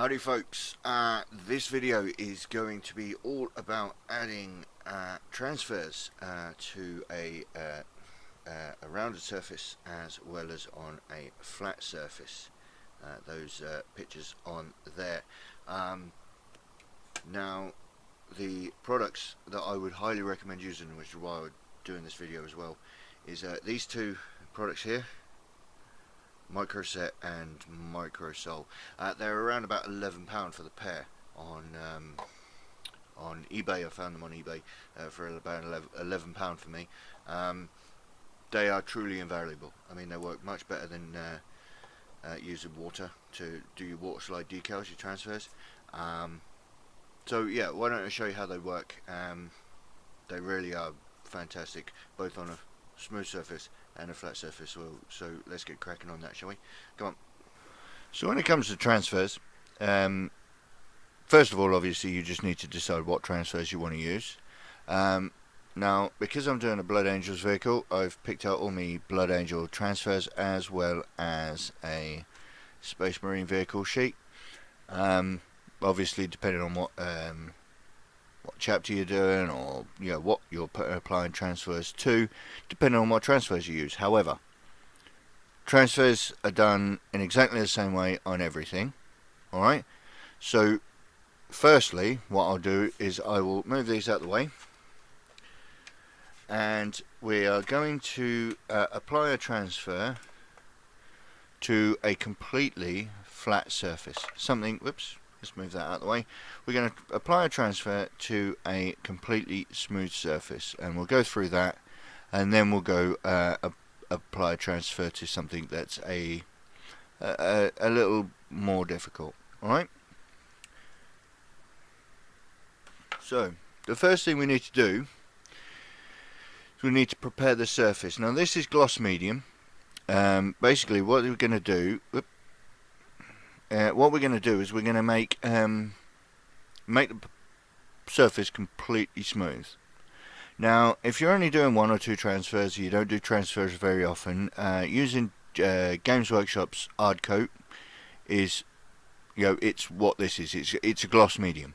Howdy folks, this video is going to be all about adding transfers to a rounded surface as well as on a flat surface. Those pictures on there. Now the products that I would highly recommend using, which is why I'm doing this video as well, is these two products here, Microset and Microsol. They're around about £11 for the pair on eBay. I found them on eBay for about £11 for me. They are truly invaluable. I mean, they work much better than using water to do your Waterslide decals, your transfers. So yeah, why don't I show you how they work? They really are fantastic, both on a smooth surface and a flat surface. So let's get cracking on that, shall we? Come on. So when it comes to transfers, first of all, obviously you just need to decide what transfers you want to use. Now, because I'm doing a Blood Angels vehicle, I've picked out all my Blood Angel transfers as well as a Space Marine vehicle sheet. Obviously, depending on what chapter you're doing, or what you're applying transfers to, depending on what transfers you use. However, transfers are done in exactly the same way on everything. Alright, so firstly what I'll do is I will move these out of the way, and we are going to apply a transfer to a completely flat surface. Let's move that out of the way. We're going to apply a transfer to a completely smooth surface, and we'll go through that, and then we'll go apply a transfer to something that's a little more difficult. Alright? So, the first thing we need to do is we need to prepare the surface. Now this is gloss medium. Basically what we're going to do, is we're going to make the surface completely smooth. Now, if you're only doing one or two transfers, you don't do transfers very often, using Games Workshop's hard coat is, it's what this is. It's a gloss medium.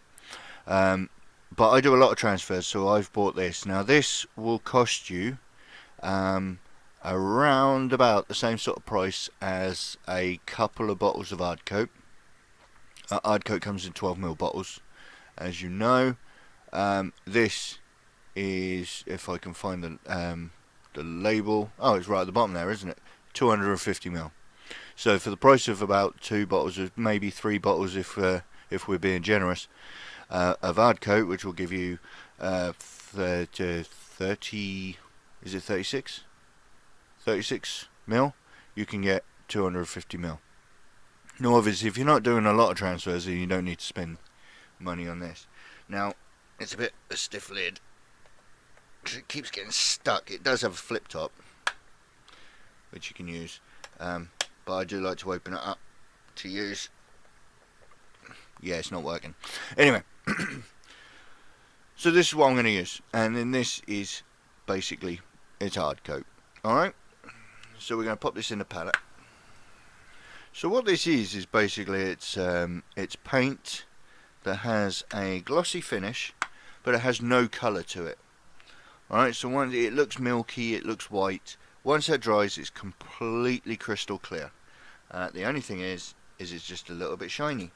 But I do a lot of transfers, so I've bought this. Now this will cost you around about the same sort of price as a couple of bottles of hard coat. Hard coat comes in 12ml bottles, as you know. This is, if I can find the label, oh, it's right at the bottom there, isn't it? 250ml. So for the price of about 2 bottles, of maybe 3 bottles if we're being generous, of hard coat, which will give you 30, is it 36? 36ml, you can get 250ml. Now obviously if you're not doing a lot of transfers, then you don't need to spend money on this. Now it's a bit a stiff lid, it keeps getting stuck. It does have a flip top which you can use, but I do like to open it up to use. Yeah, it's not working. Anyway, so this is what I'm going to use, and then this is basically it's hard coat. Alright, so we're going to pop this in the palette. So what this is basically it's paint that has a glossy finish, but it has no colour to it. Alright, so once it looks milky, it looks white. Once that dries, it's completely crystal clear. The only thing is it's just a little bit shiny.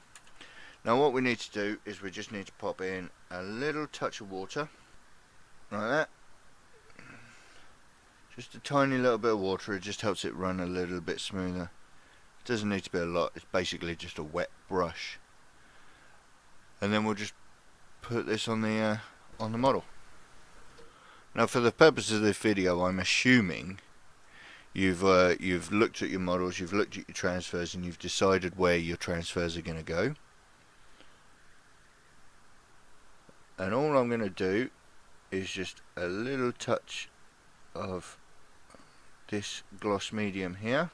Now what we need to do is we just need to pop in a little touch of water, like that. Just a tiny little bit of water, it just helps it run a little bit smoother. It doesn't need to be a lot, it's basically just a wet brush. And then we'll just put this on the model. Now for the purpose of this video, I'm assuming you've looked at your models, you've looked at your transfers, and you've decided where your transfers are going to go. And all I'm going to do is just a little touch of this gloss medium here.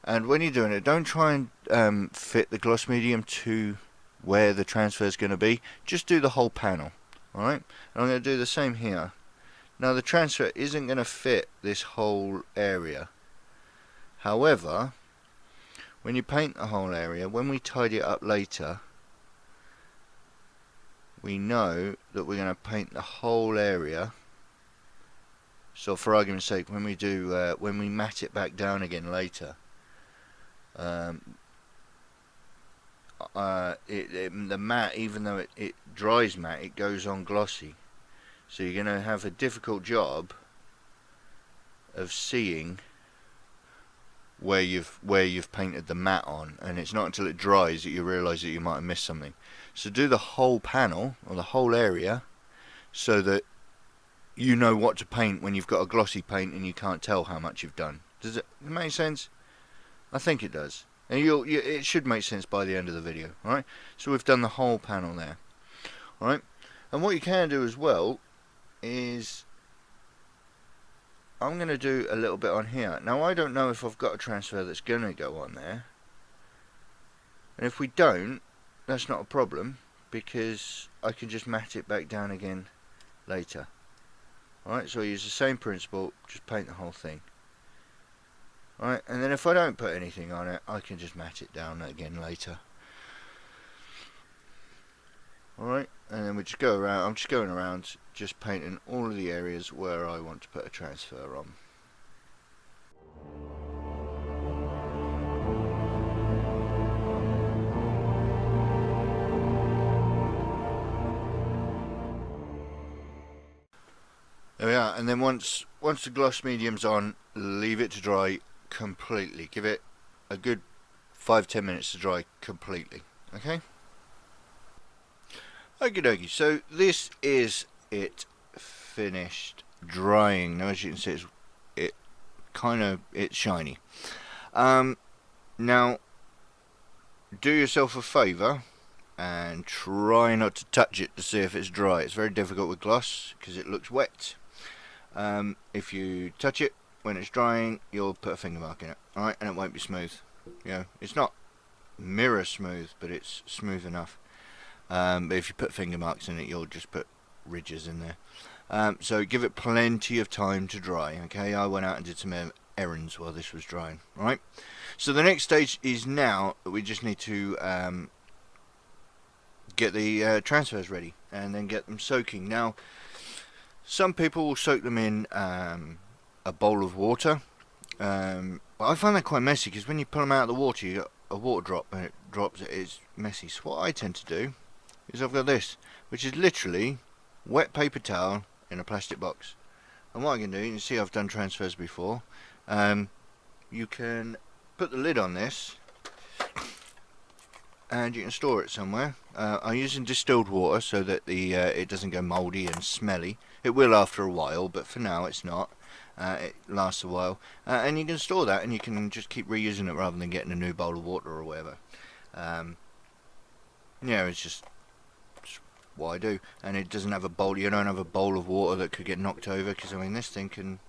And when you're doing it, don't try and fit the gloss medium to where the transfer is going to be. Just do the whole panel. Alright, and I'm going to do the same here. Now the transfer isn't going to fit this whole area. However, when you paint the whole area, when we tidy it up later, we know that we're going to paint the whole area. So for argument's sake, when we do, when we mat it back down again later, the matte, even though it dries matte, it goes on glossy. So you're going to have a difficult job of seeing where you've painted the matte on, and it's not until it dries that you realise that you might have missed something. So do the whole panel or the whole area so that you know what to paint when you've got a glossy paint and you can't tell how much you've done. Does it make sense? I think it does, and it should make sense by the end of the video. Alright, so we've done the whole panel there. Alright, and what you can do as well is, I'm going to do a little bit on here. Now I don't know if I've got a transfer that's going to go on there, and if we don't, that's not a problem, because I can just mat it back down again later. Alright, so I use the same principle, just paint the whole thing. Alright, and then if I don't put anything on it, I can just mat it down again later. Alright, and then we just go around, I'm just going around, just painting all of the areas where I want to put a transfer on. There we are, and then once the gloss medium's on, leave it to dry completely. Give it a good 5-10 minutes to dry completely. Okay? Okie dokie, so this is it finished drying. Now as you can see, it's shiny. Now do yourself a favour and try not to touch it to see if it's dry. It's very difficult with gloss because it looks wet. If you touch it when it's drying, you'll put a finger mark in it, alright, and it won't be smooth. You know, it's not mirror smooth, but it's smooth enough. But if you put finger marks in it, you'll just put ridges in there. So give it plenty of time to dry. Okay, I went out and did some errands while this was drying. Alright, so the next stage is now that we just need to get the transfers ready and then get them soaking. Now some people will soak them in a bowl of water, but I find that quite messy because when you pull them out of the water, you get a water drop and it drops. It's messy. So what I tend to do is I've got this, which is literally wet paper towel in a plastic box. And what I can do, you can see I've done transfers before. You can put the lid on this and you can store it somewhere. I'm using distilled water so that it doesn't go mouldy and smelly. It will after a while, but for now it's not. It lasts a while, and you can store that and you can just keep reusing it rather than getting a new bowl of water or whatever. Yeah, it's just what I do. And it doesn't have a bowl, you don't have a bowl of water that could get knocked over, because I mean this thing can,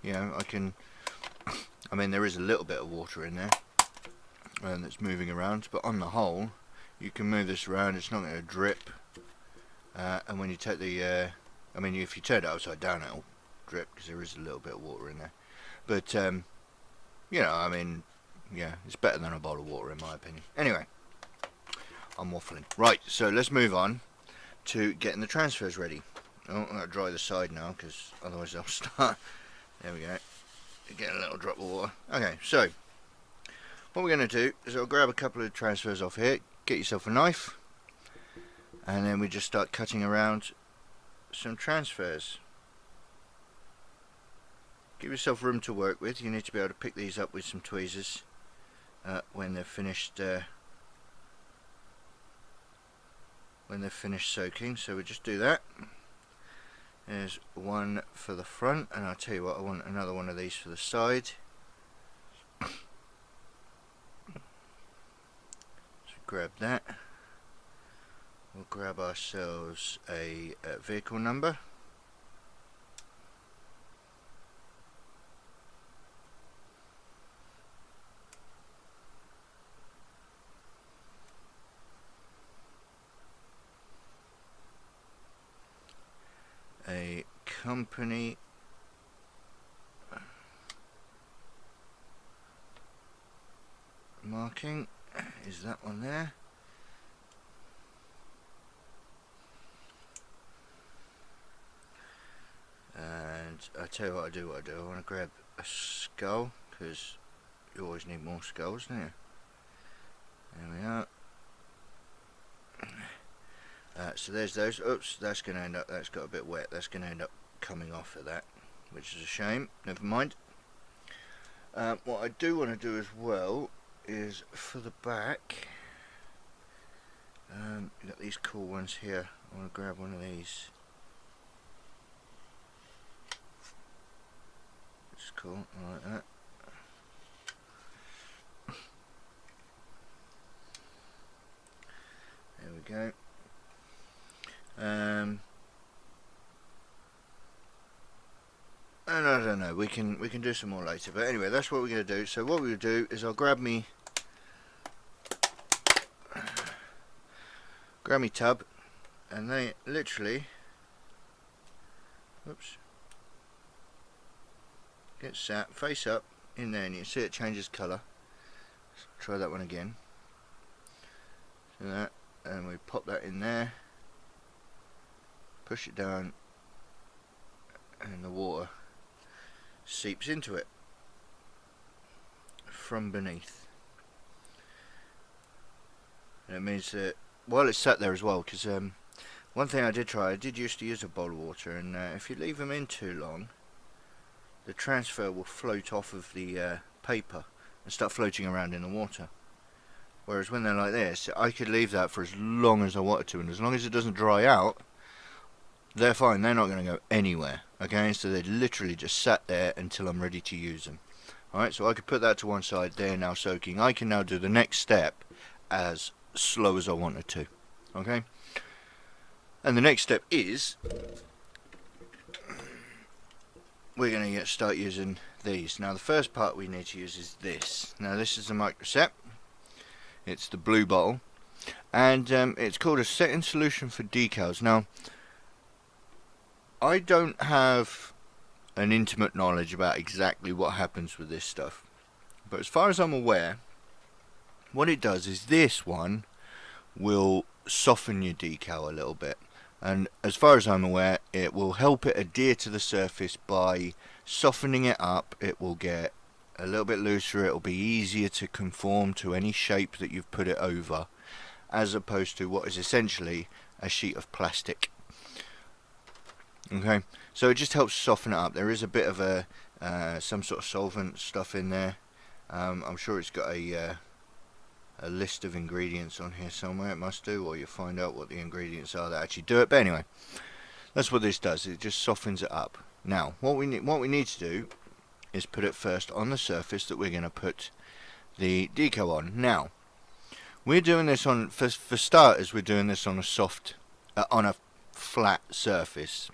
you know, I mean there is a little bit of water in there that's moving around, but on the whole you can move this around, it's not going to drip. And when you take the I mean if you turn it upside down it'll drip because there is a little bit of water in there, but you know, I mean, yeah, it's better than a bowl of water in my opinion. Anyway, I'm waffling. Right, so let's move on to getting the transfers ready. Oh, I'm going to dry the side now because otherwise they'll start. There we go, get a little drop of water. Okay, so what we're going to do is I'll grab a couple of transfers off here, get yourself a knife, and then we just start cutting around some transfers. Give yourself room to work with. You need to be able to pick these up with some tweezers when they're finished soaking. So we just do that. There's one for the front, and I'll tell you what, I want another one of these for the side. So grab that. We'll grab ourselves a vehicle number. A company marking is that one there. And I tell you what I do. I want to grab a skull, because you always need more skulls, don't you? There we are. So there's those. Oops, that's going to end up, that's got a bit wet. That's going to end up coming off of that, which is a shame. Never mind. What I do want to do as well is for the back. You got these cool ones here. I want to grab one of these. It's cool. I like that. There we go. And I don't know, we can do some more later, but anyway, that's what we're going to do. So what we'll do is I'll grab me tub, and they literally, oops, get sat face up in there, and you see it changes colour. Let's try that one again. So that, and we pop that in there, push it down, and the water seeps into it from beneath. And it means that while it's sat there as well, because one thing I did used to use a bowl of water, and if you leave them in too long, the transfer will float off of the paper and start floating around in the water. Whereas when they're like this, I could leave that for as long as I wanted to, and as long as it doesn't dry out, they're fine. They're not going to go anywhere. Okay, so they literally just sat there until I'm ready to use them. Alright, so I could put that to one side. They're now soaking. I can now do the next step as slow as I wanted to. Okay, and the next step is we're going to start using these. Now the first part we need to use is this. Now this is the microset. It's the blue bottle, and it's called a setting solution for decals. Now I don't have an intimate knowledge about exactly what happens with this stuff, but as far as I'm aware, what it does is this one will soften your decal a little bit, and as far as I'm aware, it will help it adhere to the surface by softening it up. It will get a little bit looser, it will be easier to conform to any shape that you've put it over, as opposed to what is essentially a sheet of plastic. Okay, so it just helps soften it up. There is a bit of a some sort of solvent stuff in there. I'm sure it's got a list of ingredients on here somewhere. It must do, or you'll find out what the ingredients are that actually do it. But anyway, that's what this does. It just softens it up. Now, what we need to do is put it first on the surface that we're going to put the decal on. Now, we're doing this on, for starters, we're doing this on a soft, on a flat surface.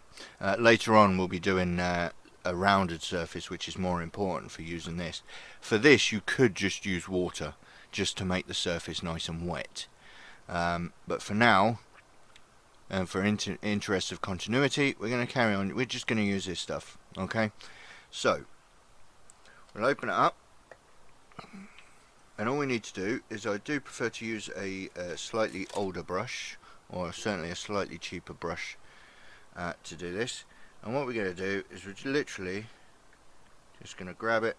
Later on we'll be doing a rounded surface, which is more important for using this. For this you could just use water just to make the surface nice and wet, but for now, and for interest of continuity, we're going to carry on. We're just going to use this stuff. Okay, so we'll open it up, and all we need to do is, I do prefer to use a slightly older brush, or certainly a slightly cheaper brush to do this. And what we're going to do is we're literally just going to grab it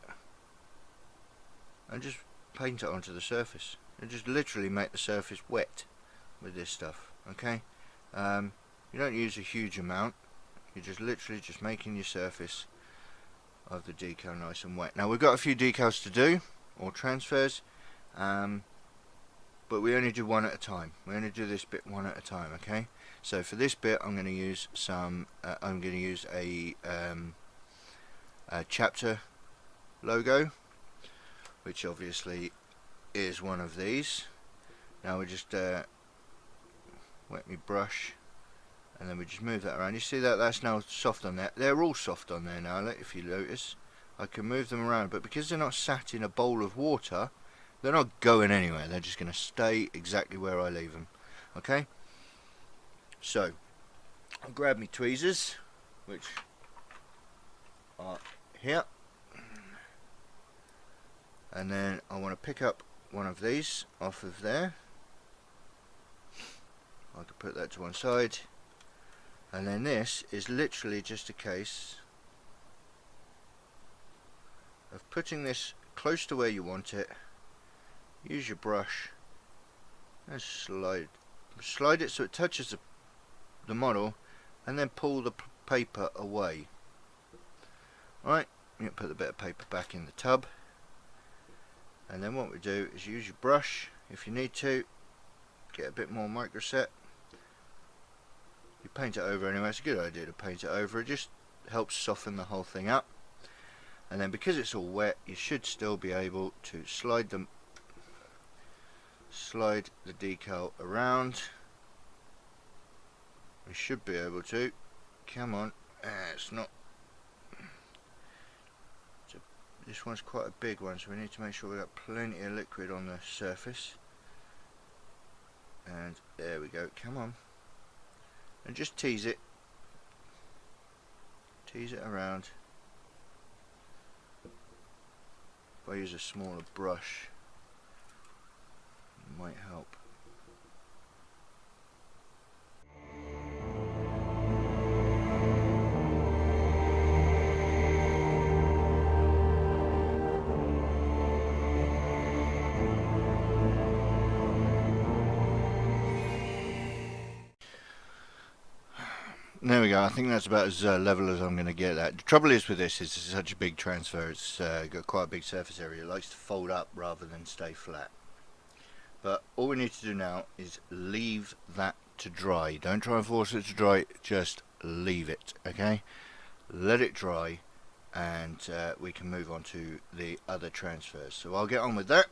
and just paint it onto the surface, and just literally make the surface wet with this stuff. Okay, you don't use a huge amount, you're just literally just making your surface of the decal nice and wet. Now we've got a few decals to do, or transfers, but we only do one at a time. We only do this bit one at a time. Okay, so for this bit I'm going to use some a chapter logo, which obviously is one of these. Now we just wet my brush, and then we just move that around. You see that that's now soft on there. They're all soft on there now, if you notice. I can move them around, but because they're not sat in a bowl of water, they're not going anywhere. They're just going to stay exactly where I leave them. Okay, so I'll grab my tweezers, which are here, and then I want to pick up one of these off of there. I can put that to one side, and then this is literally just a case of putting this close to where you want it. Use your brush and slide it so it touches the model, and then pull the paper away. Alright, you can put the bit of paper back in the tub, and then what we do is use your brush if you need to, get a bit more microset. You paint it over anyway. It's a good idea to paint it over. It just helps soften the whole thing up. And then because it's all wet, you should still be able to slide the decal around. We should be able to. Come on. It's not. This one's quite a big one, so we need to make sure we've got plenty of liquid on the surface. And there we go. Come on. And just tease it around. If I use a smaller brush, it might help. There we go. I think that's about as level as I'm going to get that. The trouble is with this is it's such a big transfer. It's got quite a big surface area. It likes to fold up rather than stay flat. But all we need to do now is leave that to dry. Don't try and force it to dry. Just leave it. Okay. Let it dry, and we can move on to the other transfers. So I'll get on with that.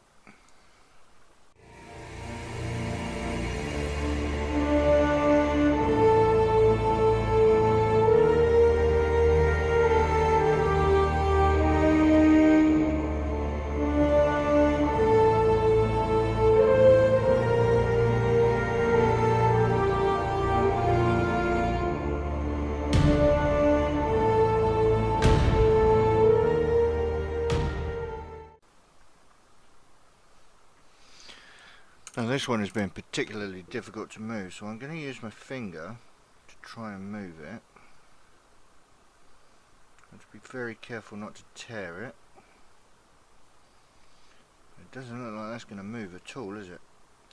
Now this one has been particularly difficult to move, so I'm going to use my finger to try and move it. I have to be very careful not to tear it. It doesn't look like that's going to move at all, is it?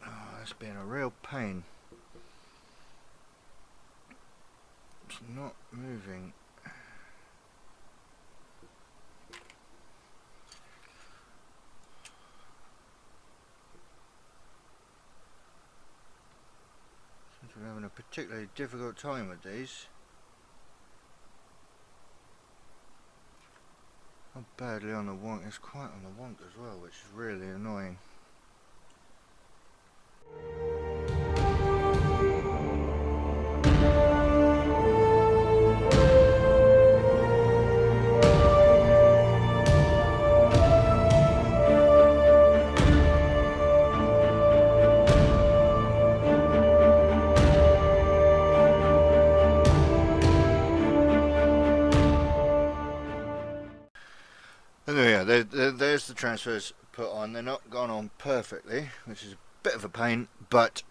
Oh, that's been a real pain. It's not moving. We're having a particularly difficult time with these. Not badly on the wonk, it's quite on the wonk as well, which is really annoying. And there's the transfers put on. They're not gone on perfectly, which is a bit of a pain, but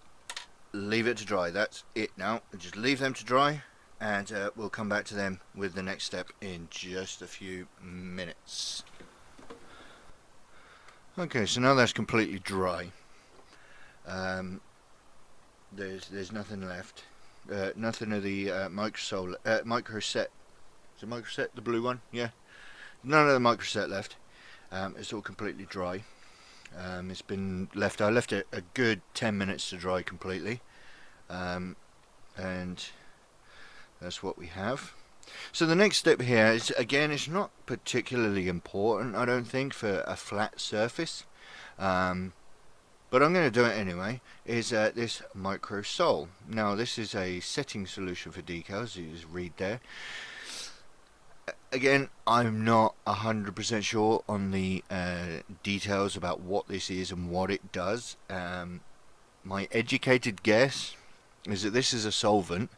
leave it to dry. That's it now. Just leave them to dry, and we'll come back to them with the next step in just a few minutes. Okay, so now that's completely dry. There's nothing left. Nothing of the microset. Is it microset, the blue one? Yeah. None of the microset left. It's all completely dry. It's been left. I left it a good 10 minutes to dry completely, and that's what we have. So the next step here is, again, it's not particularly important, I don't think, for a flat surface, but I'm going to do it anyway. Is this micro sole. Now this is a setting solution for decals. You just read there. Again, I'm not 100% sure on the details about what this is and what it does. My educated guess is that this is a solvent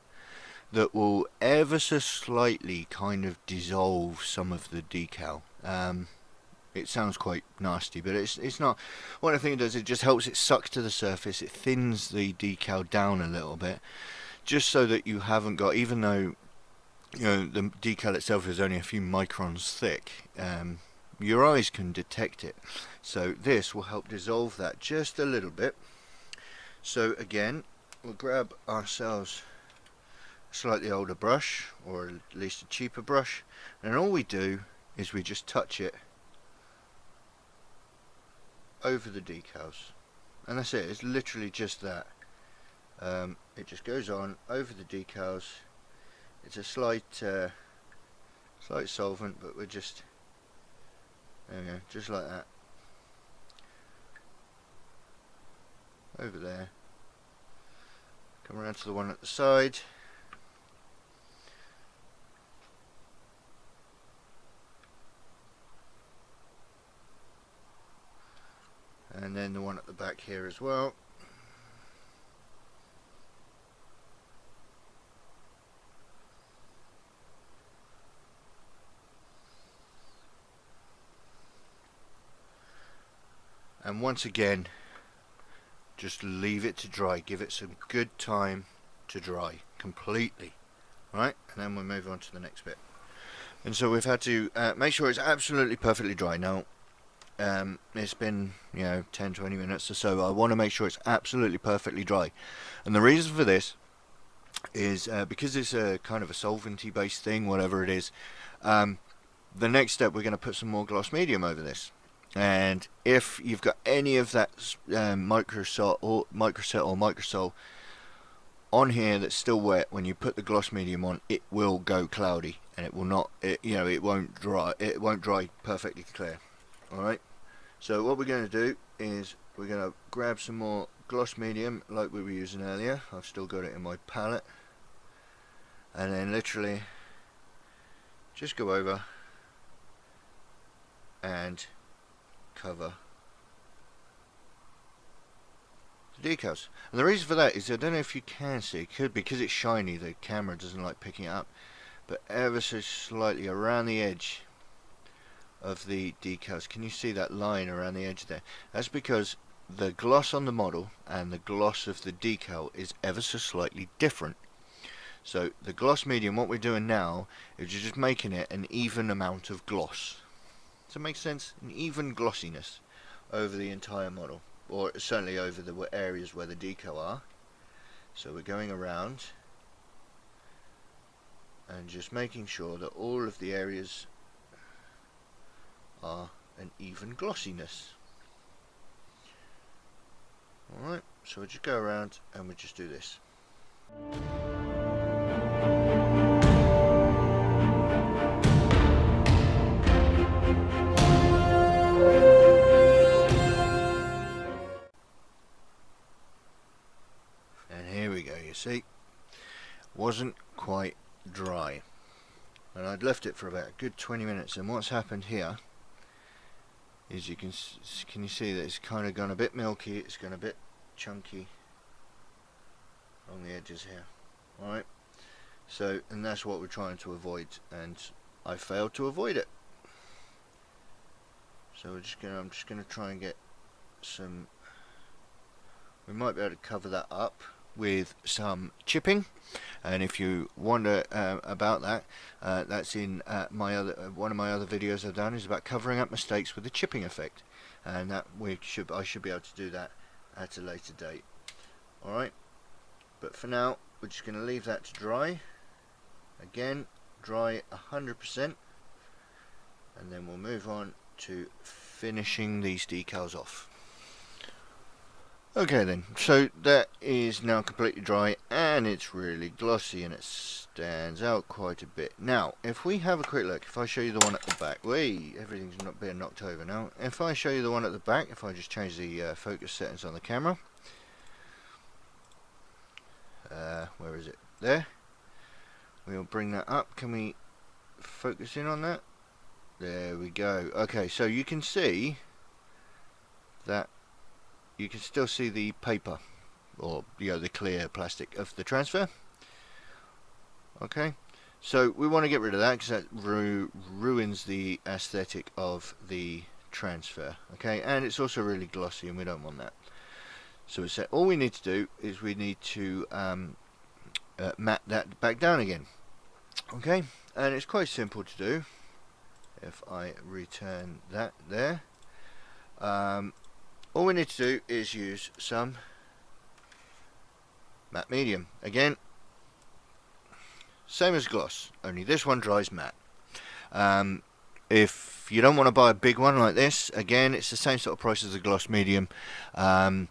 that will ever so slightly kind of dissolve some of the decal. It sounds quite nasty, but it's not. What I think it does, it just helps it suck to the surface. It thins the decal down a little bit, just so that you haven't got, even though the decal itself is only a few microns thick, your eyes can detect it. So this will help dissolve that just a little bit. So again, we'll grab ourselves a slightly older brush, or at least a cheaper brush, and all we do is we just touch it over the decals, and that's it. It's literally just that. It just goes on over the decals. It's a slight solvent, but we're just, there we go, just like that, over there. Come around to the one at the side. And then the one at the back here as well. And once again, just leave it to dry. Give it some good time to dry completely. Right? And then we'll move on to the next bit. And so we've had to make sure it's absolutely perfectly dry. Now, it's been 10-20 minutes or so. I want to make sure it's absolutely perfectly dry, and the reason for this is because it's a kind of a solventy based thing, whatever it is. The next step, we're going to put some more gloss medium over this, and if you've got any of that microsol or microsol on here that's still wet, when you put the gloss medium on, it will go cloudy, and it will not, it won't dry. It won't dry perfectly clear. Alright, so what we're going to do is we're going to grab some more gloss medium like we were using earlier. I've still got it in my palette, and then literally just go over and cover the decals. And the reason for that is, I don't know if you can see, it could, because it's shiny, the camera doesn't like picking it up, but ever so slightly around the edge of the decals. Can you see that line around the edge there? That's because the gloss on the model and the gloss of the decal is ever so slightly different. So the gloss medium, what we're doing now is you're just making it an even amount of gloss. Does that make sense? An even glossiness over the entire model, or certainly over the areas where the decal are. So we're going around and just making sure that all of the areas are an even glossiness. Alright, so we'll just go around and we'll just do this. And here we go, you see, wasn't quite dry, and I'd left it for about a good 20 minutes, and what's happened here is can you see that it's kind of gone a bit milky, it's gone a bit chunky on the edges here. Alright, so, and that's what we're trying to avoid, and I failed to avoid it. So I'm just gonna try and get some, we might be able to cover that up with some chipping, and if you wonder about that, that's in one of my other videos I've done, is about covering up mistakes with the chipping effect, and that I should be able to do that at a later date. Alright, but for now we're just going to leave that to dry. Again, dry 100%, and then we'll move on to finishing these decals off. Okay then, so that is now completely dry, and it's really glossy, and it stands out quite a bit. Now, if we have a quick look, if I show you the one at the back, everything's not being knocked over now. If I show you the one at the back, if I just change the focus settings on the camera, where is it? There. We'll bring that up. Can we focus in on that? There we go. Okay, so you can see that you can still see the paper, or the clear plastic of the transfer. Okay, so we want to get rid of that because that ruins the aesthetic of the transfer. Okay, and it's also really glossy, and we don't want that. So we said all we need to do is we need to matte that back down again. Okay, and it's quite simple to do. If I return that there, all we need to do is use some matte medium. Again, same as gloss, only this one dries matte. If you don't want to buy a big one like this, again, it's the same sort of price as the gloss medium, and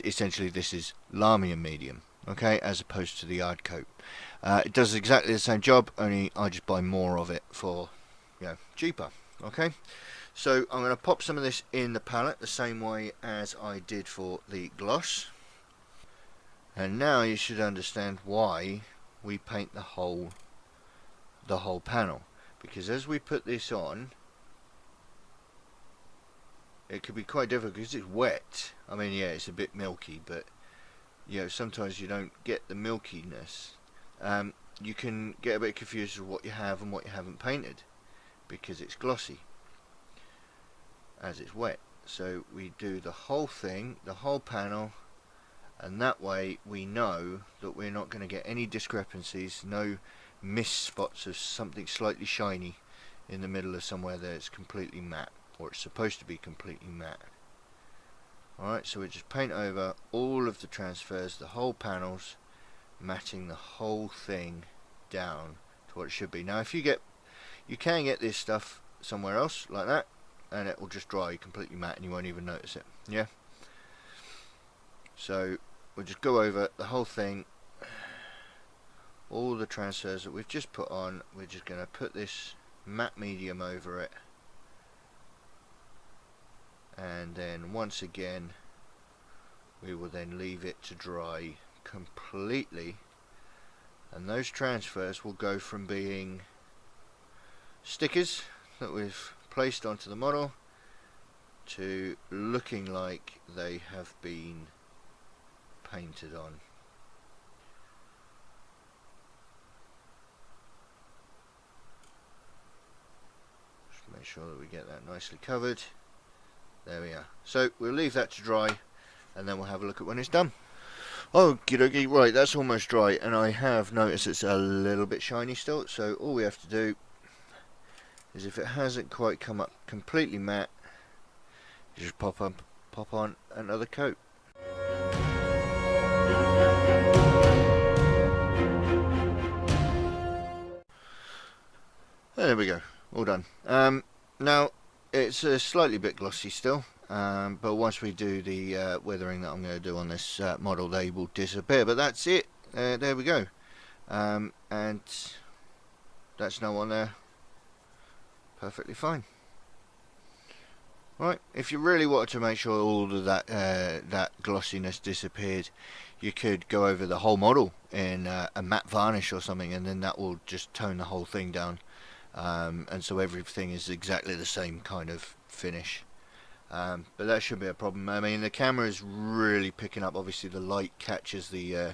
essentially this is Lamium medium, okay, as opposed to the hard coat. It does exactly the same job, only I just buy more of it for, cheaper. Okay, so I'm going to pop some of this in the palette the same way as I did for the gloss, and now you should understand why we paint the whole panel, because as we put this on, it could be quite difficult because it's wet. I mean, yeah, it's a bit milky, but sometimes you don't get the milkiness. You can get a bit confused with what you have and what you haven't painted because it's glossy as it's wet. So we do the whole thing, the whole panel, and that way we know that we're not going to get any discrepancies, no missed spots of something slightly shiny in the middle of somewhere that it's completely matte, or it's supposed to be completely matte. Alright, so we just paint over all of the transfers, the whole panels, matting the whole thing down to what it should be. Now you can get this stuff somewhere else like that, and it will just dry completely matte and you won't even notice it. Yeah, so we'll just go over the whole thing, all the transfers that we've just put on. We're just going to put this matte medium over it, and then once again we will then leave it to dry completely, and those transfers will go from being stickers that we've placed onto the model to looking like they have been painted on. Just make sure that we get that nicely covered. There we are. So we'll leave that to dry, and then we'll have a look at when it's done. Okie dokie, right, that's almost dry, and I have noticed it's a little bit shiny still, so all we have to do is, if it hasn't quite come up completely matte, you just pop on another coat. There we go, all done. Now it's a slightly bit glossy still, but once we do the weathering that I'm going to do on this model, they will disappear. But that's it. There we go, and that's now on there perfectly fine. Right, if you really wanted to make sure all of that glossiness disappeared, you could go over the whole model in a matte varnish or something, and then that will just tone the whole thing down, and so everything is exactly the same kind of finish. But that shouldn't be a problem. I mean, the camera is really picking up. Obviously the light catches the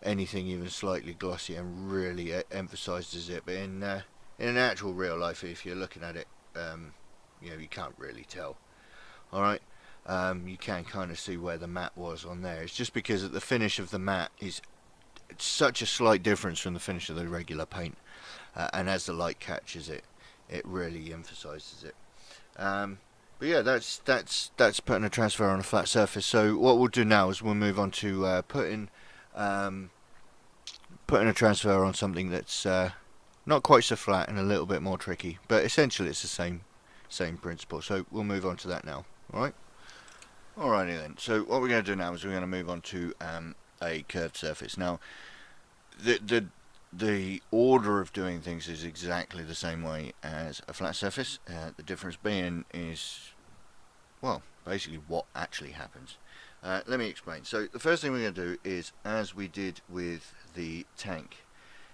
anything even slightly glossy and really emphasizes it, but in an actual real life, if you're looking at it, you can't really tell. Alright, you can kind of see where the matte was on there. It's just because the finish of the matte is such a slight difference from the finish of the regular paint, and as the light catches it, it really emphasizes it. But yeah, that's putting a transfer on a flat surface. So what we'll do now is we'll move on to putting a transfer on something that's not quite so flat and a little bit more tricky, but essentially it's the same principle. So we'll move on to that now. Alright, alrighty then. So what we're going to do now is we're going to move on to a curved surface. Now the order of doing things is exactly the same way as a flat surface. The difference being is, well, basically what actually happens. Let me explain. So the first thing we're going to do is, as we did with the tank,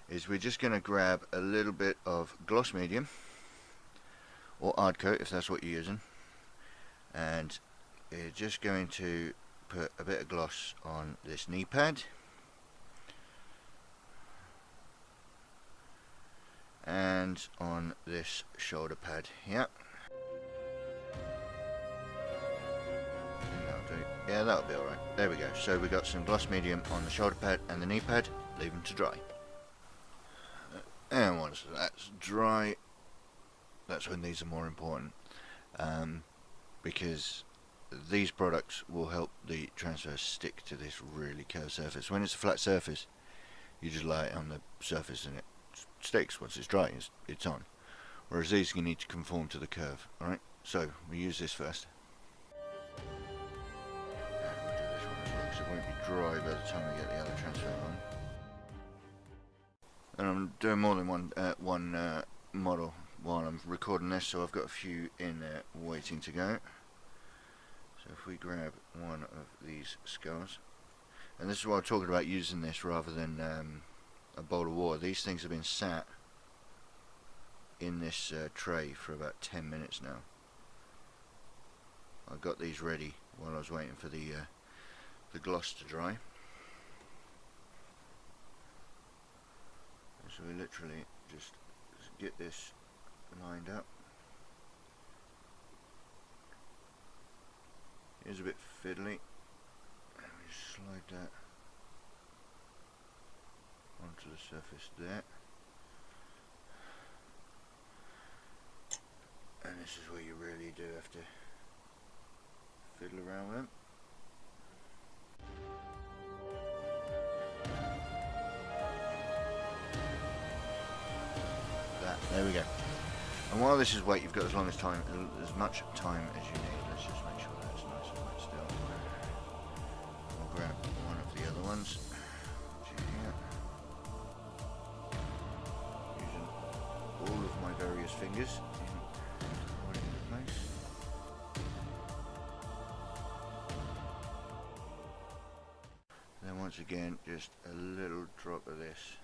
is we're just going to grab a little bit of gloss medium, or hard coat if that's what you're using, and you're just going to put a bit of gloss on this knee pad, and on this shoulder pad. Yep. Yeah, that'll be alright. There we go. So we got some gloss medium on the shoulder pad and the knee pad. Leave them to dry. And once that's dry, that's when these are more important, because these products will help the transfer stick to this really curved surface. When it's a flat surface, you just lay it on the surface and it sticks. Once it's dry, it's on. Whereas these, you need to conform to the curve. Alright, so we use this first. And we'll do this one as well, because it won't be dry by the time we get the other transfer on. And I'm doing more than one model while I'm recording this, so I've got a few in there waiting to go. So if we grab one of these skulls, and this is why I'm talking about using this rather than a bowl of water. These things have been sat in this tray for about 10 minutes now. I got these ready while I was waiting for the gloss to dry. So we literally just get this lined up. It's a bit fiddly. Let me just slide that onto the surface there. And this is where you really do have to fiddle around with them. There we go. And while this is wet, you've got as much time as you need. Let's just make sure that's nice and wet still. I'll grab one of the other ones. Here. Using all of my various fingers in holding it in place. Then once again, just a little drop of this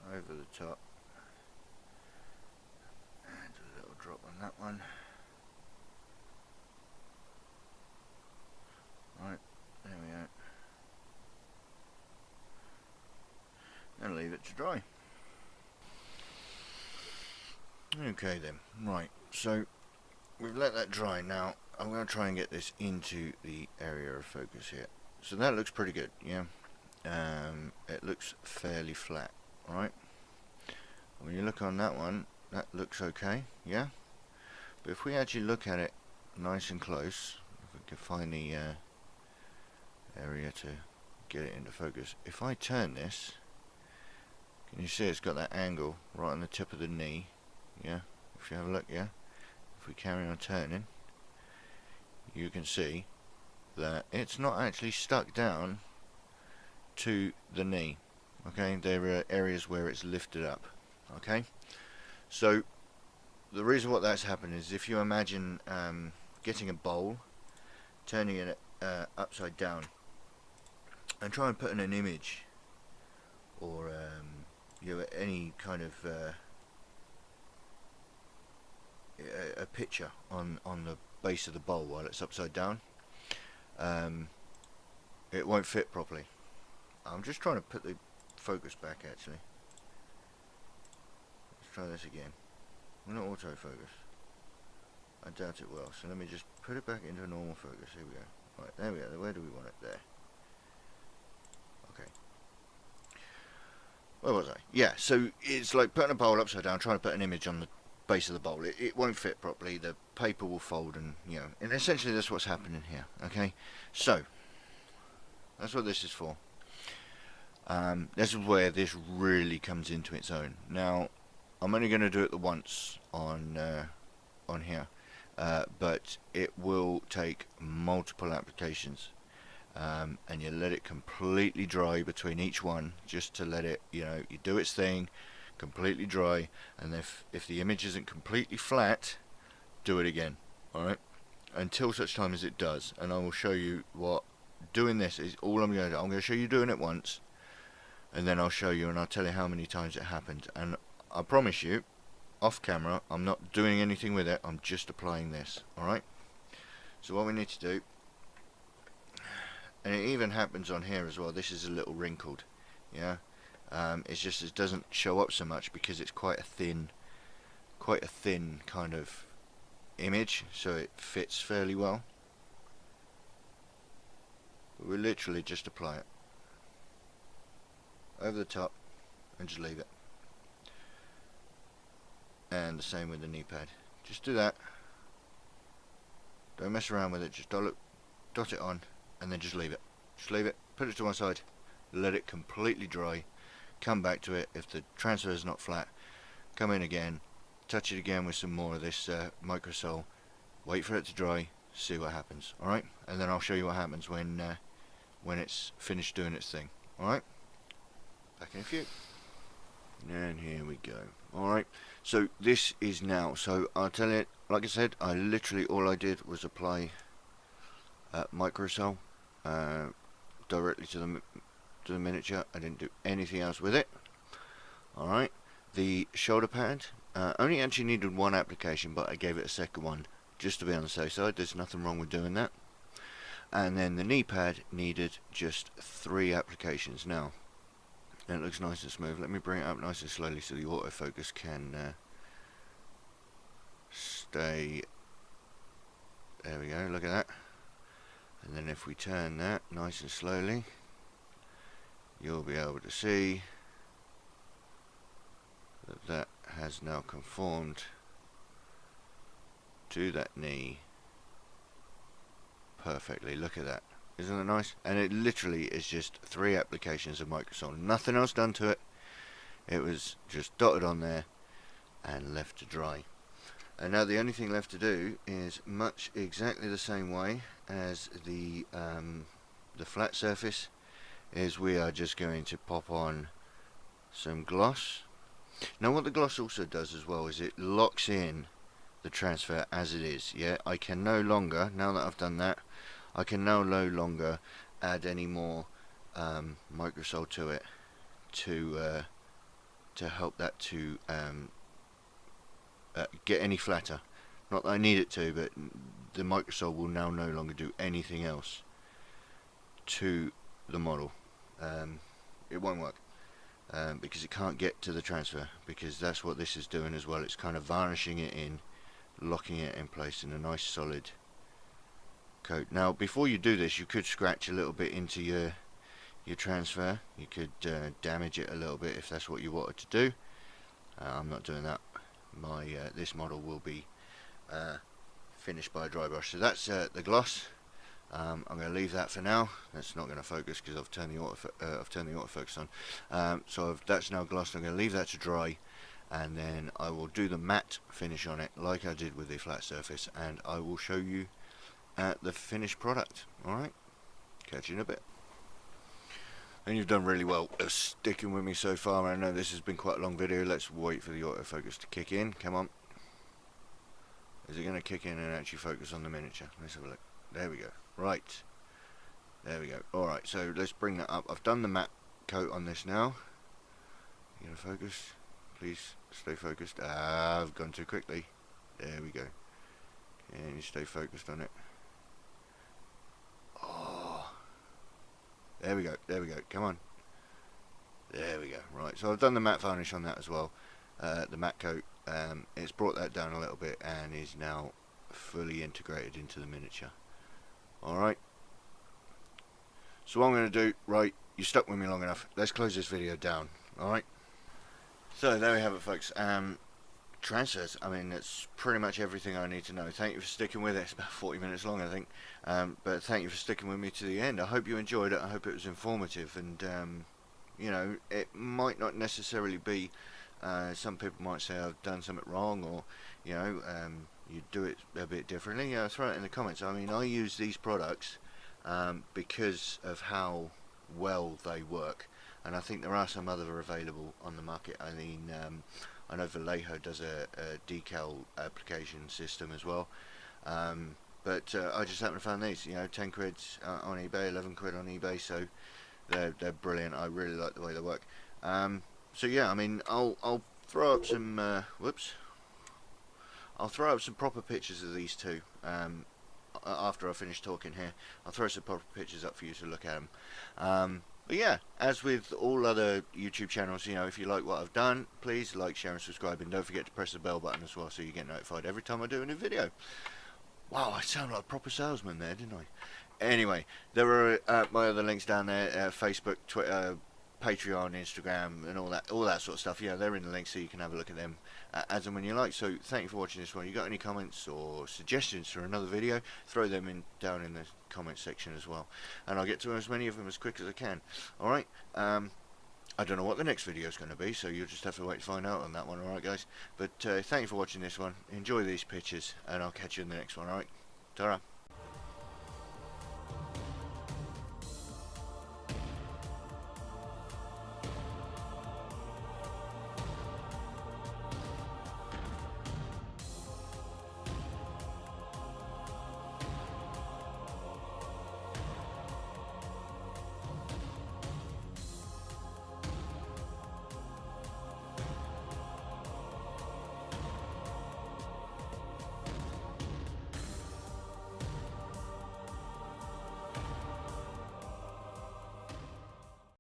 over the top. Drop on that one. Right, there we go. And leave it to dry. Okay then, right, so we've let that dry. Now I'm going to try and get this into the area of focus here. So that looks pretty good, yeah. It looks fairly flat, alright. When you look on that one, that looks okay, yeah. But if we actually look at it nice and close, if we can find the area to get it into focus. If I turn this, can you see it's got that angle right on the tip of the knee, yeah? If you have a look, yeah? If we carry on turning, you can see that it's not actually stuck down to the knee, okay? There are areas where it's lifted up, okay? So the reason what that's happened is, if you imagine getting a bowl, turning it upside down, and try and put in an image or you know, any kind of a picture on the base of the bowl while it's upside down, it won't fit properly. I'm just trying to put the focus back actually. Let's try this again. We're not autofocus. I doubt it will. So let me just put it back into normal focus. Here we go. Right, there we go. Where do we want it? There. Okay. Where was I? Yeah, so it's like putting a bowl upside down, trying to put an image on the base of the bowl. It won't fit properly. The paper will fold, and you know, and essentially that's what's happening here. Okay, so that's what this is for. This is where this really comes into its own. Now, I'm only going to do it the once on here, but it will take multiple applications, and you let it completely dry between each one, just to let it, you know, you do its thing, completely dry, and if the image isn't completely flat, do it again, alright, until such time as it does. And I will show you what doing this is all I'm going to do. I'm going to show you doing it once, and then I'll show you and I'll tell you how many times it happened. And I promise you, off camera, I'm not doing anything with it, I'm just applying this, alright? So what we need to do, and it even happens on here as well, this is a little wrinkled, yeah? It's just it doesn't show up so much because it's quite a thin kind of image, so it fits fairly well. We literally just apply it over the top and just leave it. And the same with the knee pad. Just do that. Don't mess around with it. Just dot it on and then just leave it. Just leave it. Put it to one side. Let it completely dry. Come back to it. If the transfer is not flat, come in again. Touch it again with some more of this microsole. Wait for it to dry. See what happens. Alright? And then I'll show you what happens when it's finished doing its thing. Alright? Back in a few. And here we go. Alright, so this is now, so I'll tell you, like I said, I literally, all I did was apply microsole directly to the miniature. I didn't do anything else with it. Alright, the shoulder pad only actually needed one application, but I gave it a second one just to be on the safe side. There's nothing wrong with doing that. And then the knee pad needed just 3 applications. Now it looks nice and smooth. Let me bring it up nice and slowly so the autofocus can stay. There we go, look at that. And then if we turn that nice and slowly, you'll be able to see that that has now conformed to that knee perfectly. Look at that. Isn't that nice? And it literally is just 3 applications of microsole. Nothing else done to it. It was just dotted on there and left to dry. And now the only thing left to do is much exactly the same way as the flat surface, is we are just going to pop on some gloss. Now what the gloss also does as well is it locks in the transfer as it is. Yeah, I can no longer, now that I've done that, I can no longer add any more microsole to it to help that to get any flatter. Not that I need it to, but the microsole will now no longer do anything else to the model. It won't work because it can't get to the transfer, because that's what this is doing as well. It's kind of varnishing it in, locking it in place in a nice solid coat. Now before you do this, you could scratch a little bit into your transfer. You could damage it a little bit if that's what you wanted to do. I'm not doing that. My this model will be finished by a dry brush. So that's the gloss. I'm going to leave that for now. That's not going to focus because I've turned the autofocus on. So that's now glossed. I'm going to leave that to dry, and then I will do the matte finish on it like I did with the flat surface, and I will show you the finished product. Alright, catch you in a bit. And you've done really well sticking with me so far. I know this has been quite a long video. Let's wait for the autofocus to kick in. Come on. Is it going to kick in and actually focus on the miniature? Let's have a look. There we go. Right. There we go. Alright, so let's bring that up. I've done the matte coat on this now. You going to focus? Please stay focused. I've gone too quickly. There we go. Can you stay focused on it? Oh. There we go. There we go. Come on. There we go. Right, so I've done the matte varnish on that as well. The matte coat. It's brought that down a little bit and is now fully integrated into the miniature. Alright. So what I'm going to do, right, you stuck with me long enough. Let's close this video down. Alright. So there we have it, folks. Transfers, I mean, that's pretty much everything I need to know. Thank you for sticking with it. It's about 40 minutes long, I think, but thank you for sticking with me to the end. I hope you enjoyed it. I hope it was informative, and you know, it might not necessarily be, some people might say I've done something wrong, or you know, you do it a bit differently. Throw it in the comments. I mean, I use these products because of how well they work, and I think there are some other available on the market. I mean, I know Vallejo does a decal application system as well, but I just happen to find these, you know, 10 quid on eBay, 11 quid on eBay, so they're brilliant. I really like the way they work. So yeah, I mean, I'll throw up some I'll throw up some proper pictures of these two after I finish talking here. I'll throw some proper pictures up for you to look at them. But yeah, as with all other YouTube channels, you know, if you like what I've done, please like, share and subscribe, and don't forget to press the bell button as well so you get notified every time I do a new video. Wow, I sound like a proper salesman there, didn't I? Anyway, there are my other links down there: Facebook, Twitter, Patreon, Instagram, and all that sort of stuff. Yeah, they're in the links, so you can have a look at them as and when you like. So, thank you for watching this one. You got any comments or suggestions for another video? Throw them in down in the comments section as well, and I'll get to as many of them as quick as I can. All right. I don't know what the next video is going to be, so you'll just have to wait to find out on that one. All right, guys. But thank you for watching this one. Enjoy these pictures, and I'll catch you in the next one. All right. Ta-ra.